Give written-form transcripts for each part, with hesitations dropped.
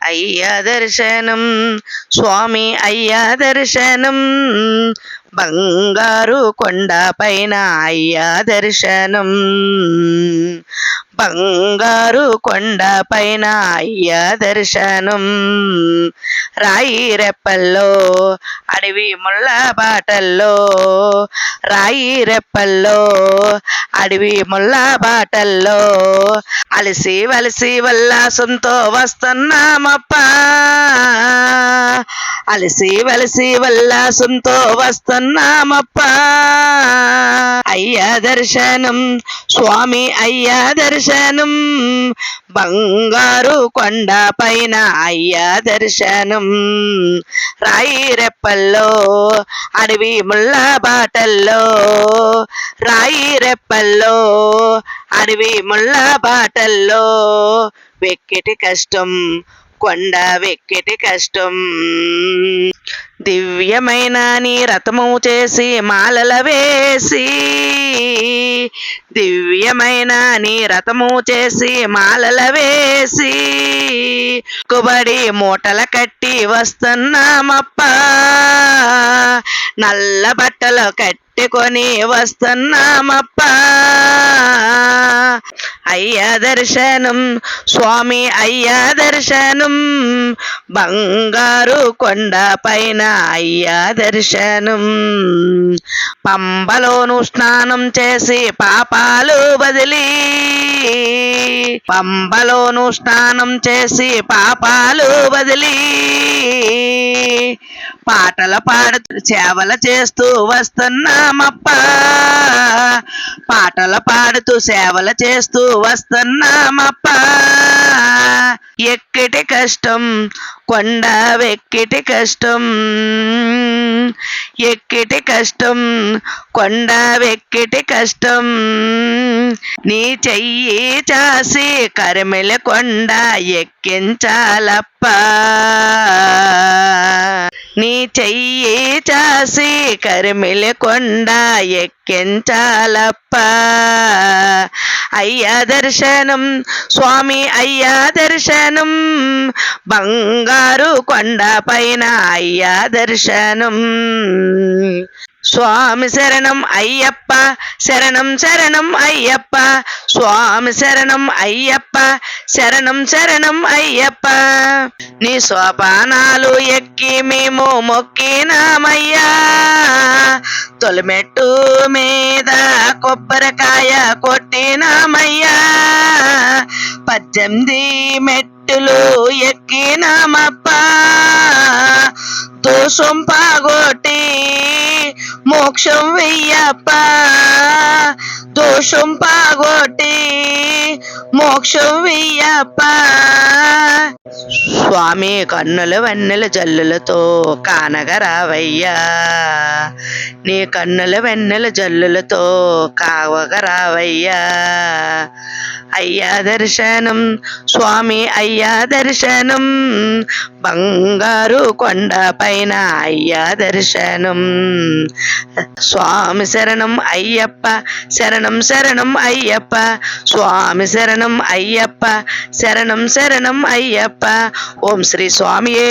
అయ్యా దర్శనం స్వామి అయ్యా దర్శనం బంగారు కొండ పైన అయ్యా దర్శనం బంగారు కొండ పైన అయ్యా దర్శనం రాయి రెప్పల్లో అడవి ముళ్ళ బాటల్లో రాయి రెప్పల్లో అడవి ముళ్ళ బాటల్లో అలసి వలసి ఉల్లాసంతో వస్తున్నామప్ప అలసి వలసి ఉల్లాసంతో వస్తున్నామప్ప అయ్యా దర్శనం స్వామి అయ్యా దర్శనం బంగారు కొండ పైన అయ్యా దర్శనం రాయి రెప్పల్లో అడవి ముళ్ళ బాటల్లో రాయి రెప్పల్లో అడవి ముళ్ళ బాటల్లో వెక్కిటి కష్టం కొండ వెక్కిటి కష్టం దివ్యమైన నీ రథము చేసి మాలల వేసి దివ్యమైన నీ రథము చేసి మాలల వేసి కుబడి మూటల కట్టి వస్తున్నామప్ప నల్ల బట్టలు కట్టుకొని వస్తున్నామప్ప అయ్యా దర్శనం స్వామి అయ్యా దర్శనం బంగారు కొండ పైన అయ్యా దర్శనం పంబలోను స్నానం చేసి పాపాలు బదిలీ పంబలోను స్నానం చేసి పాపాలు బదిలీ పాటలు పాడుతూ సేవలు చేస్తూ వస్తున్నామప్ప పాటలు పాడుతూ సేవలు చేస్తూ వస్తున్నామప్ప ఎక్కిటి కష్టం కొండ వెక్కిటి కష్టం ఎక్కిటి కష్టం కొండ వెక్కిటి కష్టం నీ చెయ్యి చాసి కరిమెల కొండ ఎక్కించాలప్ప నీ చెయ్యి చాసి కరిమెల కొండ ఎక్కించాలప్ప అయ్యా దర్శనం స్వామి అయ్యా దర్శనం బంగారు కొండ పైన అయ్యా దర్శనం స్వామి శరణం అయ్యప్ప శరణం శరణం అయ్యప్ప స్వామి శరణం అయ్యప్ప శరణం శరణం అయ్యప్ప నీ సోపానాలు ఎక్కి మేము మొక్కినామయ్యా తొలిమెట్టు మీద కొబ్బరికాయ కొట్టినామయ్యా 18 మెట్టులు ఎక్కినామప్ప దోషం పాగొట్టి మోక్షం వెయ్యప్ప దోషం పాగొట్టి మోక్షం వెయ్యప్ప స్వామి కన్నుల వెన్నెల జల్లులతో కానగరావయ్యా నీ కన్నుల వెన్నెల జల్లులతో కావగరావయ్యా అయ్యా దర్శనం స్వామి అయ్యా దర్శనం బంగారు కొండ పైన అయ్యా దర్శనం స్వామి శరణం అయ్యప్ప శరణం శరణం అయ్యప్ప స్వామి శరణం అయ్యప్ప శరణం శరణం అయ్యప్ప ఓం శ్రీ స్వామియే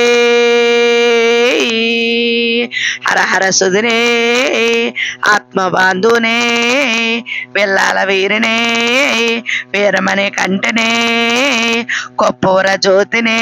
హర హర సుధనే ఆత్మబాంధునే వెళ్ళాల వీరినే వీరమణి కంటనే కొప్పూర జ్యోతినే